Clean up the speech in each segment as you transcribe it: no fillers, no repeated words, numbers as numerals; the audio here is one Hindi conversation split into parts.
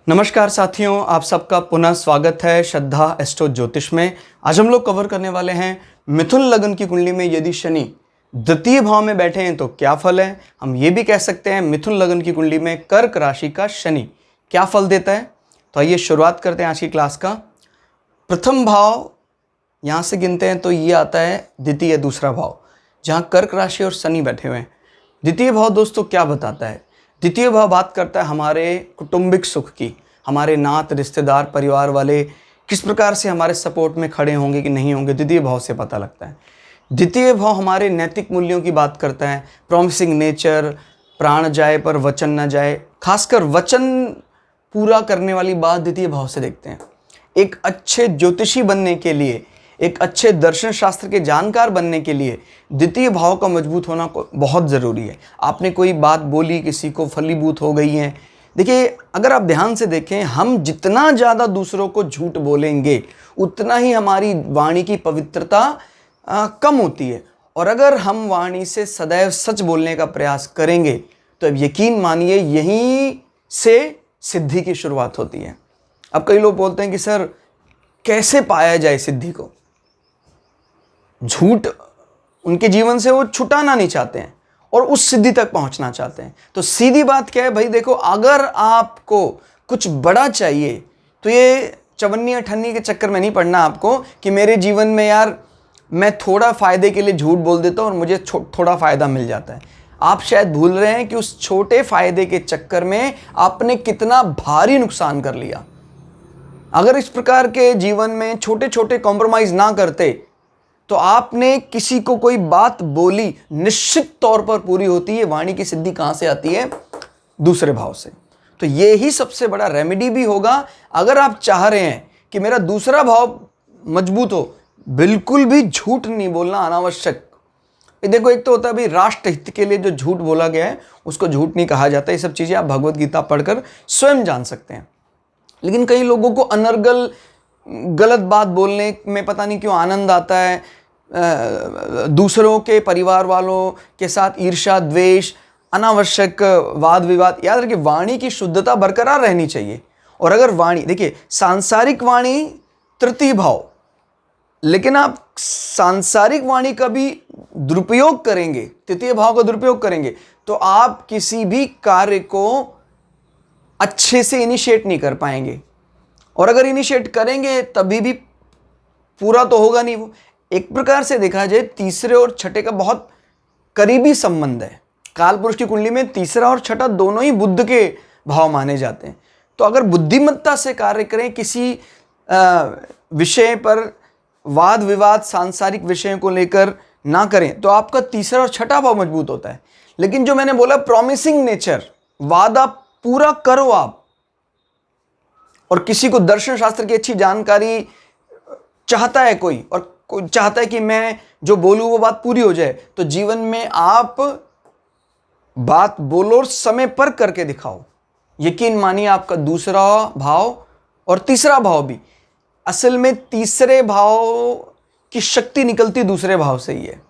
नमस्कार साथियों, आप सबका पुनः स्वागत है श्रद्धा एस्ट्रो ज्योतिष में। आज हम लोग कवर करने वाले हैं मिथुन लग्न की कुंडली में यदि शनि द्वितीय भाव में बैठे हैं तो क्या फल है। हम ये भी कह सकते हैं मिथुन लग्न की कुंडली में कर्क राशि का शनि क्या फल देता है। तो आइए शुरुआत करते हैं आज की क्लास का। प्रथम भाव यहाँ से गिनते हैं तो ये आता है द्वितीय दूसरा भाव, जहाँ कर्क राशि और शनि बैठे हुए हैं। द्वितीय भाव दोस्तों क्या बताता है? द्वितीय भाव बात करता है हमारे कौटुंबिक सुख की, हमारे नात रिश्तेदार परिवार वाले किस प्रकार से हमारे सपोर्ट में खड़े होंगे कि नहीं होंगे, द्वितीय भाव से पता लगता है। द्वितीय भाव हमारे नैतिक मूल्यों की बात करता है, प्रॉमिसिंग नेचर, प्राण जाए पर वचन न जाए, खासकर वचन पूरा करने वाली बात द्वितीय भाव से देखते हैं। एक अच्छे ज्योतिषी बनने के लिए, एक अच्छे दर्शन शास्त्र के जानकार बनने के लिए द्वितीय भाव का मजबूत होना बहुत ज़रूरी है। आपने कोई बात बोली, किसी को फलीभूत हो गई है। देखिए, अगर आप ध्यान से देखें, हम जितना ज़्यादा दूसरों को झूठ बोलेंगे उतना ही हमारी वाणी की पवित्रता कम होती है। और अगर हम वाणी से सदैव सच बोलने का प्रयास करेंगे तो अब यकीन मानिए यहीं से सिद्धि की शुरुआत होती है। अब कई लोग बोलते हैं कि सर कैसे पाया जाए सिद्धि को। झूठ उनके जीवन से वो छुटाना नहीं चाहते हैं और उस सिद्धि तक पहुंचना चाहते हैं। तो सीधी बात क्या है भाई, देखो, अगर आपको कुछ बड़ा चाहिए तो ये चवन्नी अठन्नी के चक्कर में नहीं पड़ना आपको कि मेरे जीवन में यार मैं थोड़ा फायदे के लिए झूठ बोल देता हूं और मुझे थोड़ा फायदा मिल जाता है। आप शायद भूल रहे हैं कि उस छोटे फायदे के चक्कर में आपने कितना भारी नुकसान कर लिया। अगर इस प्रकार के जीवन में छोटे छोटे कॉम्प्रोमाइज ना करते तो आपने किसी को कोई बात बोली, निश्चित तौर पर पूरी होती है। वाणी की सिद्धि कहां से आती है? दूसरे भाव से। तो ये ही सबसे बड़ा रेमेडी भी होगा। अगर आप चाह रहे हैं कि मेरा दूसरा भाव मजबूत हो, बिल्कुल भी झूठ नहीं बोलना अनावश्यक। देखो, एक तो होता है भाई राष्ट्र हित के लिए जो झूठ बोला गया है उसको झूठ नहीं कहा जाता। ये सब चीजें आप भगवत गीता पढ़कर स्वयं जान सकते हैं। लेकिन कई लोगों को अनर्गल गलत बात बोलने में पता नहीं क्यों आनंद आता है। दूसरों के परिवार वालों के साथ ईर्ष्या, द्वेष, अनावश्यक वाद विवाद। याद रखिए, वाणी की शुद्धता बरकरार रहनी चाहिए। और अगर वाणी, देखिए, सांसारिक वाणी तृतीय भाव, लेकिन आप सांसारिक वाणी का भी दुरुपयोग करेंगे, तृतीय भाव का दुरुपयोग करेंगे तो आप किसी भी कार्य को अच्छे से इनिशिएट नहीं कर पाएंगे। और अगर इनिशिएट करेंगे तभी भी पूरा तो होगा नहीं वो। एक प्रकार से देखा जाए तीसरे और छठे का बहुत करीबी संबंध है। काल पुरुष की कुंडली में तीसरा और छठा दोनों ही बुध के भाव माने जाते हैं। तो अगर बुद्धिमत्ता से कार्य करें, किसी विषय पर वाद विवाद, सांसारिक विषयों को लेकर ना करें तो आपका तीसरा और छठा भाव मजबूत होता है। लेकिन जो मैंने बोला प्रॉमिसिंग नेचर, वादा पूरा करो आप। और किसी को दर्शन शास्त्र की अच्छी जानकारी चाहता है कोई, और कोई चाहता है कि मैं जो बोलूं वो बात पूरी हो जाए, तो जीवन में आप बात बोलो और समय पर करके दिखाओ। यकीन मानिए आपका दूसरा भाव और तीसरा भाव भी, असल में तीसरे भाव की शक्ति निकलती दूसरे भाव से ही है।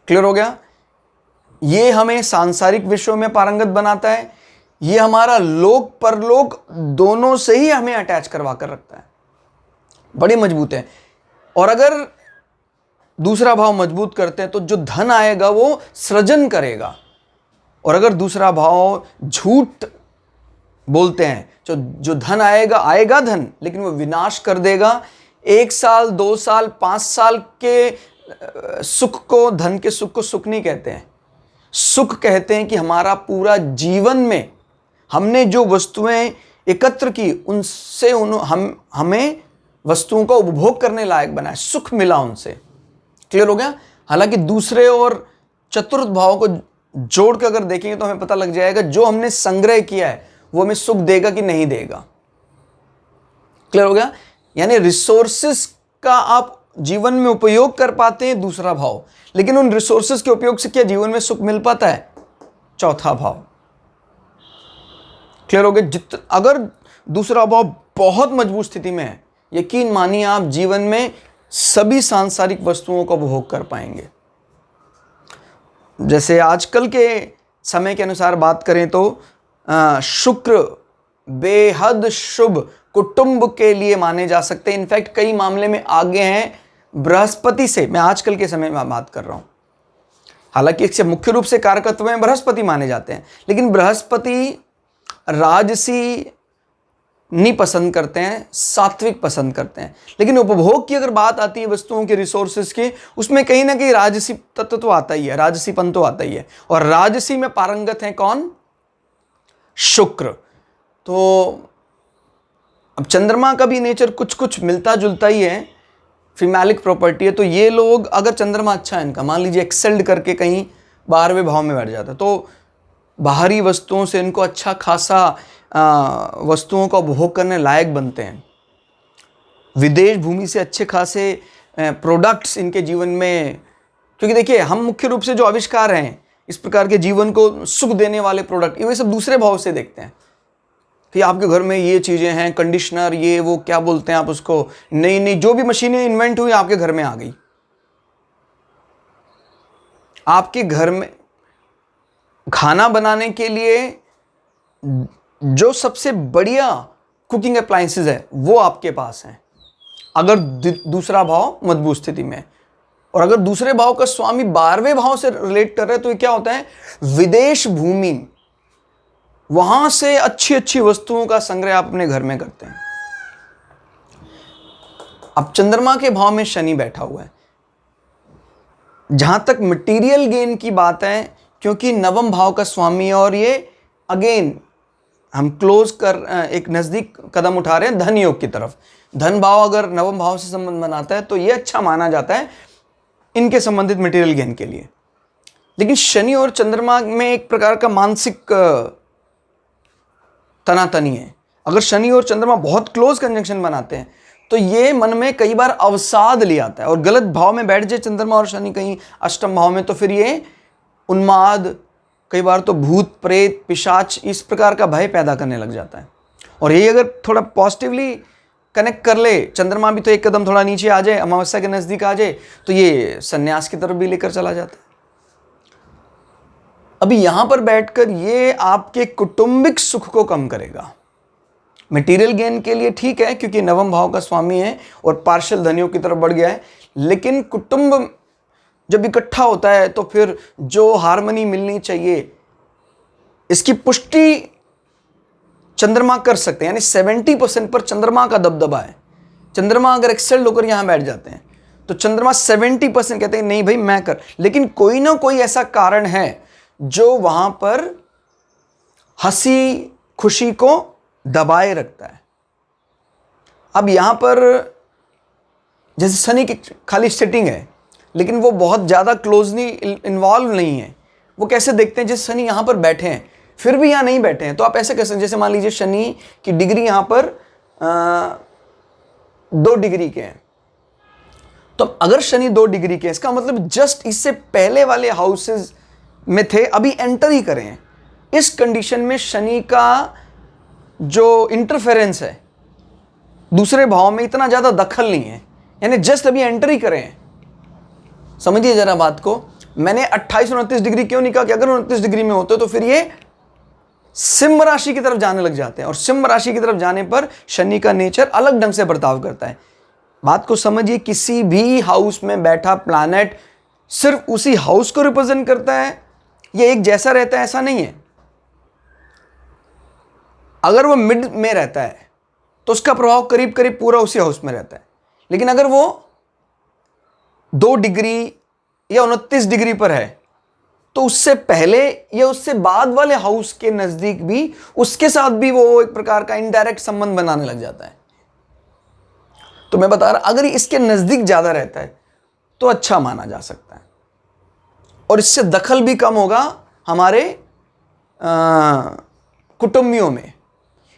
क्लियर हो गया? ये हमें सांसारिक विषयों में पारंगत बनाता है। ये हमारा लोक परलोक दोनों से ही हमें अटैच करवा कर रखता है। बड़े मजबूत है। और अगर दूसरा भाव मजबूत करते हैं तो जो धन आएगा वो सृजन करेगा। और अगर दूसरा भाव झूठ बोलते हैं तो जो धन आएगा धन, लेकिन वो विनाश कर देगा। 1 साल, 2 साल, 5 साल के सुख को, धन के सुख को सुख नहीं कहते हैं। सुख कहते हैं कि हमारा पूरा जीवन में हमने जो वस्तुएं एकत्र की उनसे हमें वस्तुओं का उपभोग करने लायक बनाया, सुख मिला उनसे। क्लियर हो गया? हालांकि दूसरे और चतुर्थ भाव को जोड़ कर अगर देखेंगे तो हमें पता लग जाएगा जो हमने संग्रह किया है वो हमें सुख देगा कि नहीं देगा। क्लियर हो गया? यानी रिसोर्सेस का आप जीवन में उपयोग कर पाते हैं दूसरा भाव, लेकिन उन रिसोर्सेस के उपयोग से क्या जीवन में सुख मिल पाता है? चौथा भाव। क्लियर हो गया? अगर दूसरा भाव बहुत मजबूत स्थिति में है, यकीन मानिए आप जीवन में सभी सांसारिक वस्तुओं का उपभोग कर पाएंगे। जैसे आजकल के समय के अनुसार बात करें तो शुक्र बेहद शुभ कुटुंब के लिए माने जा सकते हैं। इनफैक्ट कई मामले में आगे हैं बृहस्पति से। मैं आजकल के समय में बात कर रहा हूं। हालांकि इससे मुख्य रूप से कारकत्व में बृहस्पति माने जाते हैं, लेकिन बृहस्पति राजसी नहीं पसंद करते हैं, सात्विक पसंद करते हैं। लेकिन उपभोग की अगर बात आती है वस्तुओं के, रिसोर्सेज की, उसमें कहीं ना कहीं राजसी तत्व तो आता ही है, राजसीपन तो आता ही है। और राजसी में पारंगत है कौन? शुक्र। तो अब चंद्रमा का भी नेचर कुछ कुछ मिलता जुलता ही है, फिमेलिक प्रॉपर्टी है। तो ये लोग अगर चंद्रमा अच्छा है इनका, मान लीजिए एक्सेल्ड करके कहीं 12वें भाव में बैठ जाता है, तो बाहरी वस्तुओं से इनको अच्छा खासा वस्तुओं का उपभोग करने लायक बनते हैं। विदेश भूमि से अच्छे खासे प्रोडक्ट्स इनके जीवन में, क्योंकि देखिए हम मुख्य रूप से जो आविष्कार हैं इस प्रकार के जीवन को सुख देने वाले प्रोडक्ट, ये सब दूसरे भाव से देखते हैं कि आपके घर में ये चीज़ें हैं, कंडीशनर, ये वो क्या बोलते हैं आप उसको, नई नई जो भी मशीनें इन्वेंट हुई आपके घर में आ गई। आपके घर में खाना बनाने के लिए जो सबसे बढ़िया कुकिंग अप्लायंसेस है वो आपके पास हैं, अगर दूसरा भाव मजबूत स्थिति में। और अगर दूसरे भाव का स्वामी 12वें भाव से रिलेट कर रहे हैं तो ये क्या होता है? विदेश भूमि, वहां से अच्छी अच्छी वस्तुओं का संग्रह आप अपने घर में करते हैं। अब चंद्रमा के भाव में शनि बैठा हुआ है। जहां तक मटेरियल गेन की बात है, क्योंकि नवम भाव का स्वामी, और ये अगेन हम क्लोज कर एक नजदीक कदम उठा रहे हैं धन योग की तरफ। धन भाव अगर नवम भाव से संबंध बनाता है तो ये अच्छा माना जाता है इनके संबंधित मटेरियल गेन के लिए। लेकिन शनि और चंद्रमा में एक प्रकार का मानसिक तनातनी है। अगर शनि और चंद्रमा बहुत क्लोज कंजंक्शन बनाते हैं तो ये मन में कई बार अवसाद ले आता है, और गलत भाव में बैठ जाए चंद्रमा और शनि कहीं अष्टम भाव में, तो फिर ये उन्माद, कई बार तो भूत प्रेत पिशाच इस प्रकार का भय पैदा करने लग जाता है। और ये अगर थोड़ा पॉजिटिवली कनेक्ट कर ले, चंद्रमा भी तो एक कदम थोड़ा नीचे आ जाए, अमावस्या के नजदीक आ जाए, तो ये सन्यास की तरफ भी लेकर चला जाता है। अभी यहां पर बैठकर ये आपके कौटुंबिक सुख को कम करेगा। मटेरियल गेन के लिए ठीक है क्योंकि नवम भाव का स्वामी है और पार्शियल धनियों की तरफ बढ़ गया है, लेकिन कुटुंब जब इकट्ठा होता है तो फिर जो हार्मनी मिलनी चाहिए इसकी पुष्टि चंद्रमा कर सकते हैं। यानी 70% पर चंद्रमा का दबदबा है। चंद्रमा अगर एक्सेल होकर यहां बैठ जाते हैं तो चंद्रमा 70% कहते हैं नहीं भाई मैं कर, लेकिन कोई ना कोई ऐसा कारण है जो वहां पर हंसी खुशी को दबाए रखता है। अब यहां पर जैसे शनि की खाली सेटिंग है लेकिन वो बहुत ज़्यादा क्लोजली इन्वॉल्व नहीं है। वो कैसे देखते हैं? जैसे शनि यहाँ पर बैठे हैं फिर भी यहाँ नहीं बैठे हैं, तो आप ऐसे कैसे, जैसे मान लीजिए शनि की डिग्री यहाँ पर 2 डिग्री के हैं, तो अगर शनि 2 डिग्री के हैं इसका मतलब जस्ट इससे पहले वाले हाउसेस में थे, अभी एंटर ही करें हैं। इस कंडीशन में शनि का जो इंटरफेरेंस है दूसरे भाव में इतना ज़्यादा दखल नहीं है, यानी जस्ट अभी एंटर ही करें हैं। समझिए जरा बात को। मैंने 28-29 डिग्री क्यों नहीं कहा कि अगर 29 डिग्री में होते तो फिर ये सिंह राशि की तरफ जाने लग जाते हैं, और सिंह राशि की तरफ जाने पर शनि का नेचर अलग ढंग से बर्ताव करता है। बात को समझिए, किसी भी हाउस में बैठा प्लैनेट सिर्फ उसी हाउस को रिप्रेजेंट करता है, ये एक जैसा रहता है ऐसा नहीं है। अगर वो मिड में रहता है तो उसका प्रभाव करीब करीब पूरा उसी हाउस में रहता है, लेकिन अगर वो 2 डिग्री या 29 डिग्री पर है तो उससे पहले या उससे बाद वाले हाउस के नजदीक भी उसके साथ भी वो एक प्रकार का इनडायरेक्ट संबंध बनाने लग जाता है। तो मैं बता रहा, अगर इसके नजदीक ज्यादा रहता है तो अच्छा माना जा सकता है, और इससे दखल भी कम होगा हमारे कुटुंबियों में।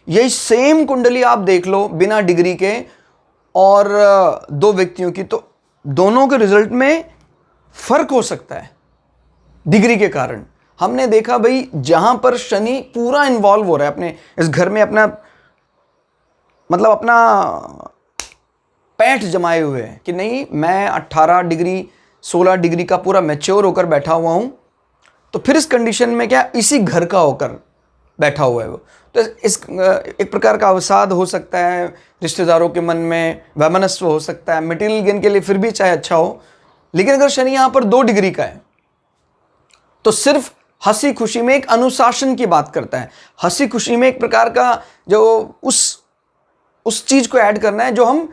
यही सेम कुंडली आप देख लो बिना डिग्री के और 2 व्यक्तियों की, तो दोनों के रिजल्ट में फर्क हो सकता है डिग्री के कारण। हमने देखा भाई जहां पर शनि पूरा इन्वॉल्व हो रहा है अपने इस घर में, अपना मतलब अपना पैठ जमाए हुए हैं कि नहीं मैं 18 डिग्री 16 डिग्री का पूरा मैच्योर होकर बैठा हुआ हूं, तो फिर इस कंडीशन में क्या इसी घर का होकर बैठा हुआ है वो। तो इस एक प्रकार का अवसाद हो सकता है रिश्तेदारों के मन में, वैमनस्व हो सकता है, मटेरियल गेन के लिए फिर भी चाहे अच्छा हो। लेकिन अगर शनि यहाँ पर 2 डिग्री का है तो सिर्फ हंसी खुशी में एक अनुशासन की बात करता है। हंसी खुशी में एक प्रकार का जो उस चीज को ऐड करना है जो हम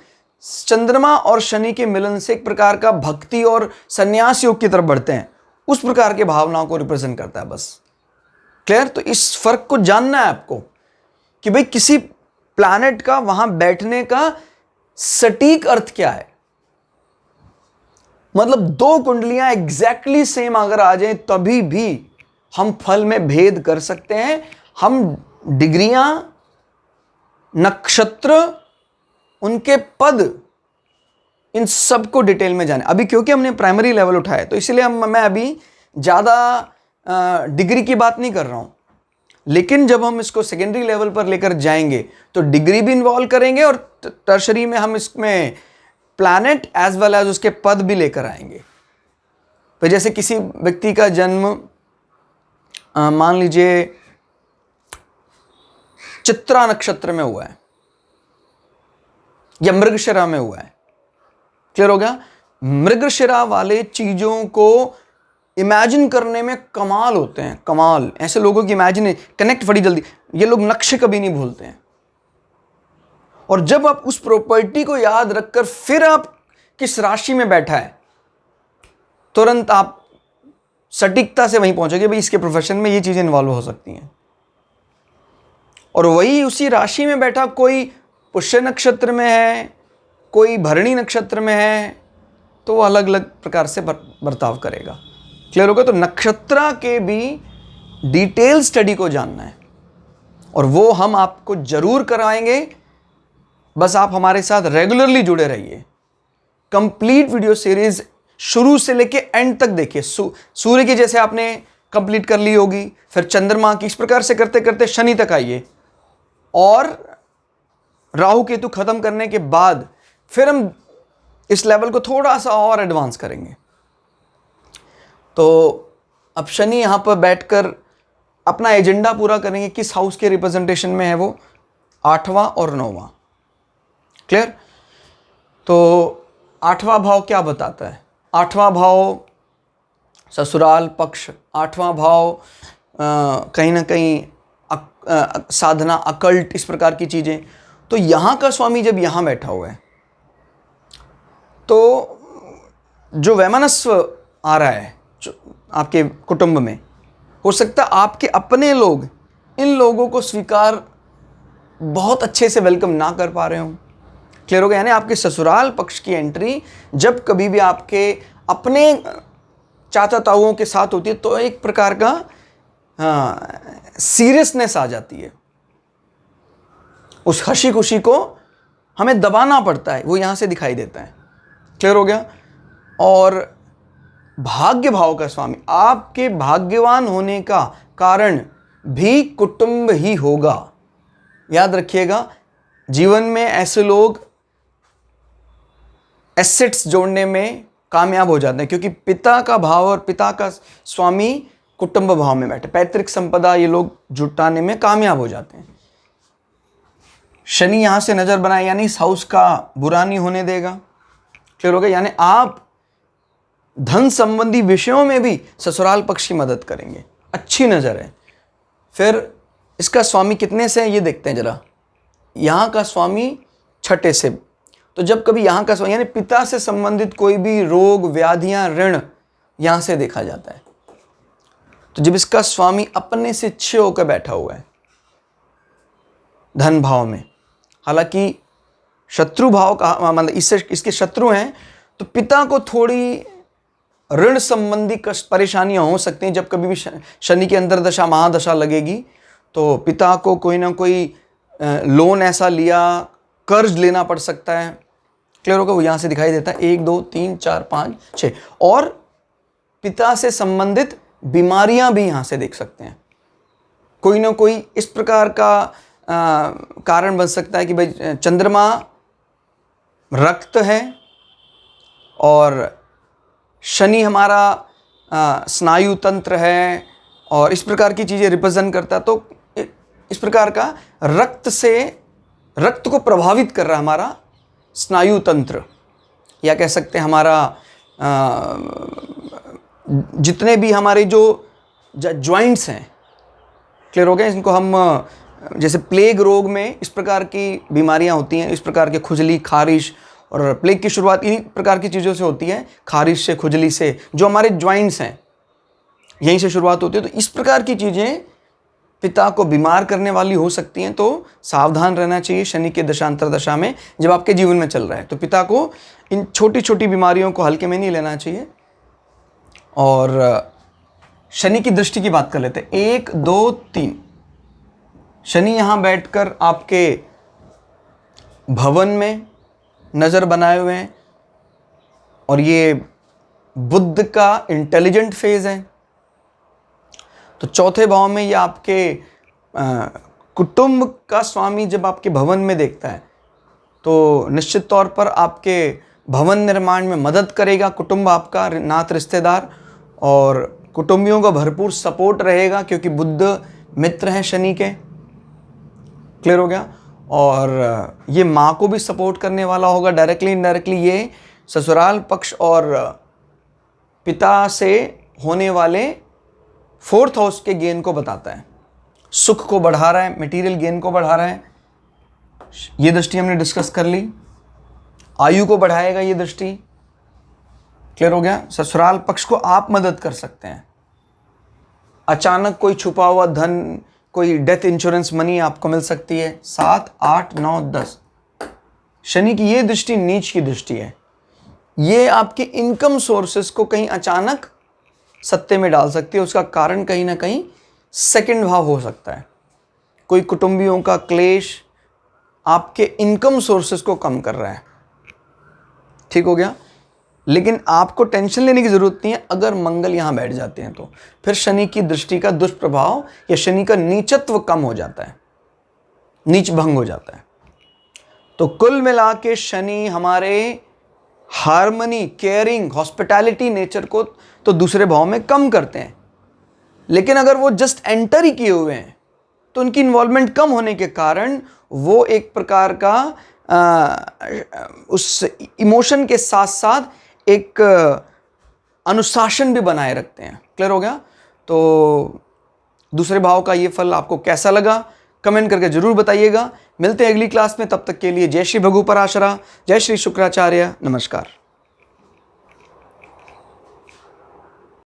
चंद्रमा और शनि के मिलन से एक प्रकार का भक्ति और संन्यास योग की तरफ बढ़ते हैं, उस प्रकार के भावनाओं को रिप्रेजेंट करता है। बस क्लियर? तो इस फर्क को जानना है आपको कि भाई किसी प्लैनेट का वहां बैठने का सटीक अर्थ क्या है। मतलब 2 कुंडलियां एग्जैक्टली सेम अगर आ जाए तभी भी हम फल में भेद कर सकते हैं। हम डिग्रियां, नक्षत्र, उनके पद, इन सब को डिटेल में जाने। अभी क्योंकि हमने प्राइमरी लेवल उठाया तो इसलिए मैं अभी ज़्यादा डिग्री की बात नहीं कर रहा हूँ। लेकिन जब हम इसको सेकेंडरी लेवल पर लेकर जाएंगे तो डिग्री भी इन्वॉल्व करेंगे और टर्शरी में हम इसमें प्लैनेट एज वेल एज उसके पद भी लेकर आएंगे। तो जैसे किसी व्यक्ति का जन्म मान लीजिए चित्रा नक्षत्र में हुआ है या मृगशिरा में हुआ है, क्लियर हो गया? मृगशिरा वाले चीजों को इमेजिन करने में कमाल होते हैं, कमाल। ऐसे लोगों की इमेजिन कनेक्ट बड़ी जल्दी, ये लोग नक्शे कभी नहीं भूलते हैं। और जब आप उस प्रॉपर्टी को याद रखकर फिर आप किस राशि में बैठा है, तुरंत आप सटीकता से वहीं पहुंचोगे भाई इसके प्रोफेशन में ये चीजें इन्वॉल्व हो सकती हैं। और वही उसी राशि में बैठा कोई पुष्य नक्षत्र में है, कोई भरणी नक्षत्र में है, तो वो अलग अलग प्रकार से बर्ताव करेगा। क्लियर होगा? तो नक्षत्र के भी डिटेल स्टडी को जानना है और वो हम आपको जरूर कराएंगे। बस आप हमारे साथ रेगुलरली जुड़े रहिए। कंप्लीट वीडियो सीरीज शुरू से लेके एंड तक देखिए। सूर्य की जैसे आपने कंप्लीट कर ली होगी, फिर चंद्रमा की, इस प्रकार से करते करते शनि तक आइए और राहु केतु खत्म करने के बाद फिर हम इस लेवल को थोड़ा सा और एडवांस करेंगे। तो अब शनि यहां पर बैठकर अपना एजेंडा पूरा करेंगे। किस हाउस के रिप्रेजेंटेशन में है वो? 8वां और 9वां। क्लियर? तो 8वां भाव क्या बताता है? 8वां भाव ससुराल पक्ष, 8वां भाव कहीं ना कहीं साधना, अकल्ट, इस प्रकार की चीजें। तो यहां का स्वामी जब यहां बैठा हुआ है तो जो वैमनस्व आ रहा है आपके कुटुंब में, हो सकता है आपके अपने लोग इन लोगों को स्वीकार बहुत अच्छे से वेलकम ना कर पा रहे हो। क्लियर हो गया? यानी आपके ससुराल पक्ष की एंट्री जब कभी भी आपके अपने चाचा ताऊओं के साथ होती है तो एक प्रकार का सीरियसनेस आ जाती है। उस हंसी खुशी को हमें दबाना पड़ता है, वो यहां से दिखाई देता है। क्लियर हो गया? और भाग्य भाव का स्वामी आपके भाग्यवान होने का कारण भी कुटुंब ही होगा। याद रखिएगा, जीवन में ऐसे लोग एसेट्स जोड़ने में कामयाब हो जाते हैं क्योंकि पिता का भाव और पिता का स्वामी कुटुंब भाव में बैठे, पैतृक संपदा ये लोग जुटाने में कामयाब हो जाते हैं। शनि यहां से नजर बनाए यानी इस हाउस का बुरा नहीं होने देगा। क्लियर हो गया? यानी आप धन संबंधी विषयों में भी ससुराल पक्ष की मदद करेंगे। अच्छी नजर है। फिर इसका स्वामी कितने से है ये देखते हैं जरा। यहां का स्वामी 6ठे से। तो जब कभी यहां का स्वामी यानी पिता से संबंधित कोई भी रोग, व्याधियां, ऋण यहां से देखा जाता है। तो जब इसका स्वामी अपने से 6 होकर बैठा हुआ है धन भाव में, हालांकि शत्रु भाव का मतलब इसके शत्रु हैं, तो पिता को थोड़ी ऋण संबंधी परेशानियां हो सकती हैं। जब कभी भी शनि की अंदर दशा, महादशा लगेगी तो पिता को कोई ना कोई लोन ऐसा लिया, कर्ज लेना पड़ सकता है। क्लियर होगा? वो यहां से दिखाई देता है 1 2 3 4 5 6। और पिता से संबंधित बीमारियां भी यहां से देख सकते हैं। कोई ना कोई इस प्रकार का कारण बन सकता है कि भाई चंद्रमा रक्त है और शनि हमारा स्नायु तंत्र है और इस प्रकार की चीज़ें रिप्रेजेंट करता है। तो इस प्रकार का रक्त को प्रभावित कर रहा है हमारा स्नायु तंत्र, या कह सकते हैं हमारा जितने भी हमारे जो जॉइंट्स हैं, क्लियर हो गया। इनको हम जैसे प्लेग रोग में इस प्रकार की बीमारियां होती हैं, इस प्रकार के खुजली, खारिश, और प्लेग की शुरुआत इन्हीं प्रकार की चीज़ों से होती है, खारिश से, खुजली से, जो हमारे जॉइंट्स हैं यहीं से शुरुआत होती है। तो इस प्रकार की चीज़ें पिता को बीमार करने वाली हो सकती हैं, तो सावधान रहना चाहिए शनि के दशांतर दशा में जब आपके जीवन में चल रहा है। तो पिता को इन छोटी छोटी बीमारियों को हल्के में नहीं लेना चाहिए। और शनि की दृष्टि की बात कर लेते हैं। 1, 2, 3 शनि यहाँ बैठकर आपके भवन में नज़र बनाए हुए हैं, और ये बुध का इंटेलिजेंट फेज है। तो चौथे भाव में ये आपके कुटुंब का स्वामी जब आपके भवन में देखता है तो निश्चित तौर पर आपके भवन निर्माण में मदद करेगा कुटुंब आपका, नात रिश्तेदार, और कुटुंबियों का भरपूर सपोर्ट रहेगा क्योंकि बुध मित्र हैं शनि के, क्लियर हो गया। और ये माँ को भी सपोर्ट करने वाला होगा डायरेक्टली इनडायरेक्टली। ये ससुराल पक्ष और पिता से होने वाले 4th हाउस के गेन को बताता है, सुख को बढ़ा रहा है, मटेरियल गेन को बढ़ा रहा है। ये दृष्टि हमने डिस्कस कर ली। आयु को बढ़ाएगा ये दृष्टि, क्लियर हो गया। ससुराल पक्ष को आप मदद कर सकते हैं। अचानक कोई छुपा हुआ धन, कोई डेथ इंश्योरेंस मनी आपको मिल सकती है। 7, 8, 9, 10 शनि की ये दृष्टि नीच की दृष्टि है। ये आपके इनकम सोर्सेस को कहीं अचानक सत्ते में डाल सकती है। उसका कारण कहीं ना कहीं सेकंड भाव हो सकता है। कोई कुटुंबियों का क्लेश आपके इनकम सोर्सेस को कम कर रहा है, ठीक हो गया। लेकिन आपको टेंशन लेने की जरूरत नहीं है अगर मंगल यहां बैठ जाते हैं तो फिर शनि की दृष्टि का दुष्प्रभाव या शनि का नीचत्व कम हो जाता है, नीच भंग हो जाता है। तो कुल मिला के शनि हमारे हार्मनी, केयरिंग, हॉस्पिटैलिटी नेचर को तो दूसरे भाव में कम करते हैं। लेकिन अगर वो जस्ट एंटर ही किए हुए हैं तो उनकी इन्वॉल्वमेंट कम होने के कारण वो एक प्रकार का उस इमोशन के साथ साथ एक अनुशासन भी बनाए रखते हैं, क्लियर हो गया। तो दूसरे भाव का ये फल आपको कैसा लगा कमेंट करके जरूर बताइएगा। मिलते हैं अगली क्लास में, तब तक के लिए जय श्री भगु पराशरा, जय श्री शुक्राचार्य, नमस्कार।